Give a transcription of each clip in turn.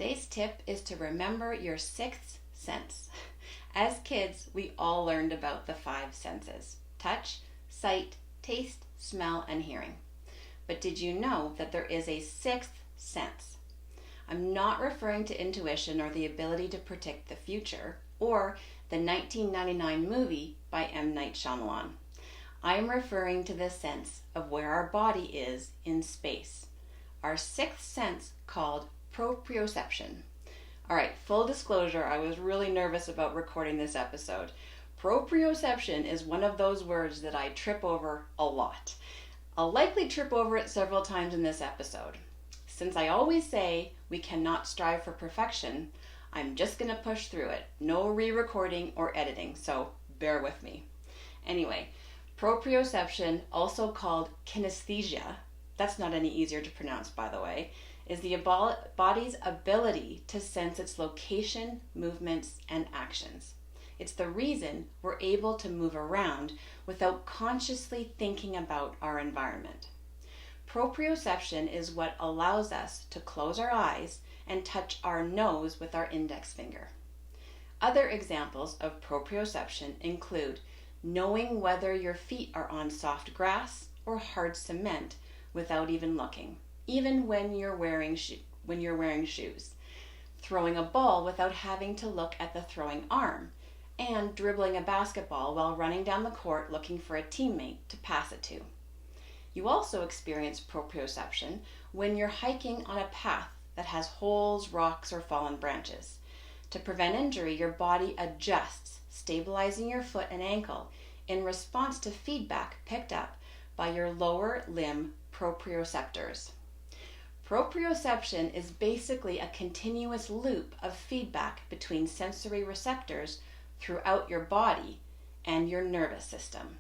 Today's tip is to remember your sixth sense. As kids, we all learned about the five senses: touch, sight, taste, smell, and hearing. But did you know that there is a sixth sense? I'm not referring to intuition or the ability to predict the future or the 1999 movie by M. Night Shyamalan. I am referring to the sense of where our body is in space. Our sixth sense called proprioception. Alright, full disclosure, I was really nervous about recording this episode. Proprioception is one of those words that I trip over a lot. I'll likely trip over it several times in this episode. Since I always say we cannot strive for perfection, I'm just going to push through it. No re-recording or editing, so bear with me. Anyway, proprioception, also called kinesthesia, that's not any easier to pronounce by the way, is the body's ability to sense its location, movements, and actions. It's the reason we're able to move around without consciously thinking about our environment. Proprioception is what allows us to close our eyes and touch our nose with our index finger. Other examples of proprioception include knowing whether your feet are on soft grass or hard cement without even looking, even when you're wearing shoes, throwing a ball without having to look at the throwing arm, and dribbling a basketball while running down the court looking for a teammate to pass it to. You also experience proprioception when you're hiking on a path that has holes, rocks, or fallen branches. To prevent injury, your body adjusts, stabilizing your foot and ankle in response to feedback picked up by your lower limb proprioceptors. Proprioception is basically a continuous loop of feedback between sensory receptors throughout your body and your nervous system.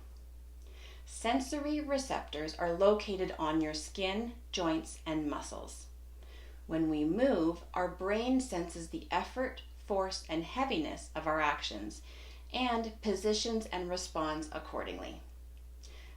Sensory receptors are located on your skin, joints, and muscles. When we move, our brain senses the effort, force, and heaviness of our actions and positions and responds accordingly.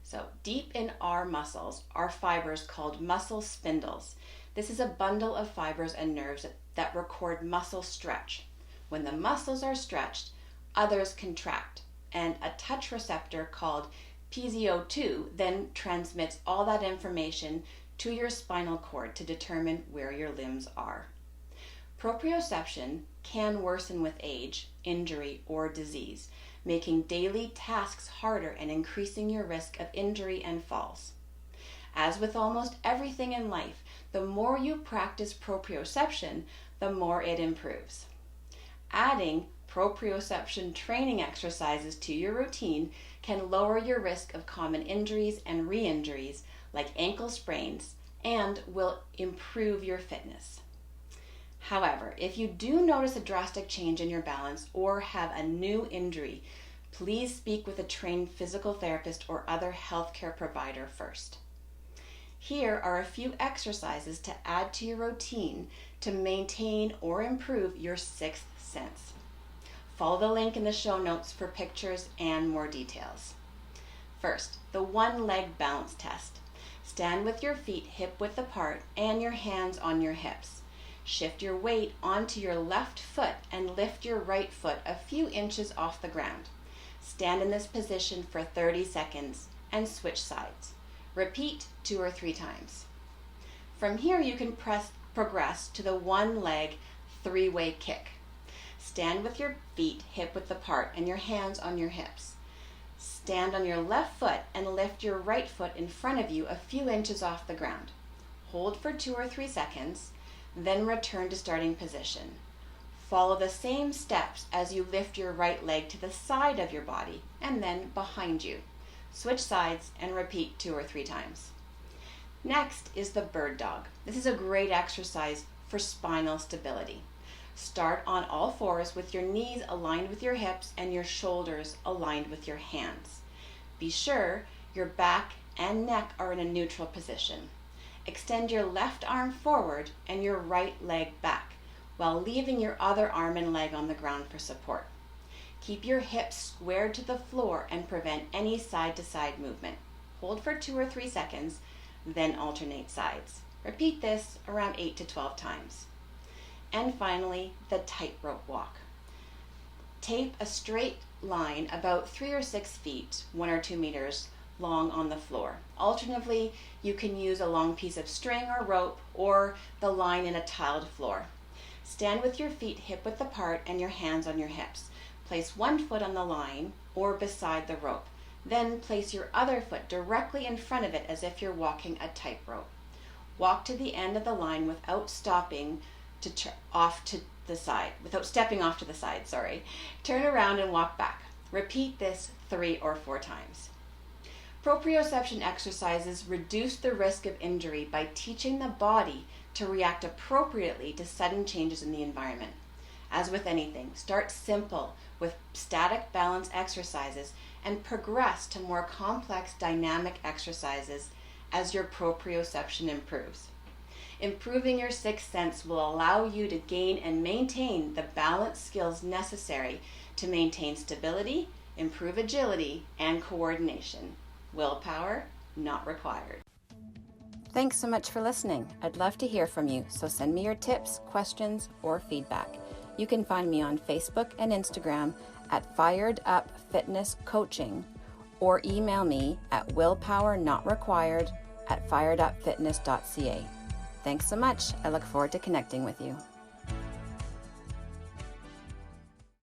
So deep in our muscles are fibers called muscle spindles. This is a bundle of fibers and nerves that record muscle stretch. When the muscles are stretched, others contract, and a touch receptor called piezo2 then transmits all that information to your spinal cord to determine where your limbs are. Proprioception can worsen with age, injury, or disease, making daily tasks harder and increasing your risk of injury and falls. As with almost everything in life, the more you practice proprioception, the more it improves. Adding proprioception training exercises to your routine can lower your risk of common injuries and re-injuries like ankle sprains and will improve your fitness. However, if you do notice a drastic change in your balance or have a new injury, please speak with a trained physical therapist or other healthcare provider first. Here are a few exercises to add to your routine to maintain or improve your sixth sense. Follow the link in the show notes for pictures and more details. First, the one-leg balance test. Stand with your feet hip-width apart and your hands on your hips. Shift your weight onto your left foot and lift your right foot a few inches off the ground. Stand in this position for 30 seconds and switch sides. Repeat 2 or 3 times. From here you can progress to the one-leg 3-way kick. Stand with your feet hip-width apart and your hands on your hips. Stand on your left foot and lift your right foot in front of you a few inches off the ground. Hold for 2 or 3 seconds, then return to starting position. Follow the same steps as you lift your right leg to the side of your body and then behind you. Switch sides and repeat 2 or 3 times. Next is the bird dog. This is a great exercise for spinal stability. Start on all fours with your knees aligned with your hips and your shoulders aligned with your hands. Be sure your back and neck are in a neutral position. Extend your left arm forward and your right leg back, while leaving your other arm and leg on the ground for support. Keep your hips squared to the floor and prevent any side-to-side movement. Hold for 2 or 3 seconds, then alternate sides. Repeat this around 8 to 12 times. And finally, the tightrope walk. Tape a straight line about 3 or 6 feet, 1 or 2 meters long on the floor. Alternatively, you can use a long piece of string or rope or the line in a tiled floor. Stand with your feet hip-width apart and your hands on your hips. Place one foot on the line or beside the rope. Then place your other foot directly in front of it as if you're walking a tightrope. Walk to the end of the line without stepping off to the side. Turn around and walk back. Repeat this 3 or 4 times. Proprioception exercises reduce the risk of injury by teaching the body to react appropriately to sudden changes in the environment. As with anything, start simple with static balance exercises and progress to more complex dynamic exercises as your proprioception improves. Improving your sixth sense will allow you to gain and maintain the balance skills necessary to maintain stability, improve agility, and coordination. Willpower not required. Thanks so much for listening. I'd love to hear from you, so send me your tips, questions, or feedback. You can find me on Facebook and Instagram at Fired Up Fitness Coaching, or email me at willpowernotrequired@firedupfitness.ca. Thanks so much. I look forward to connecting with you.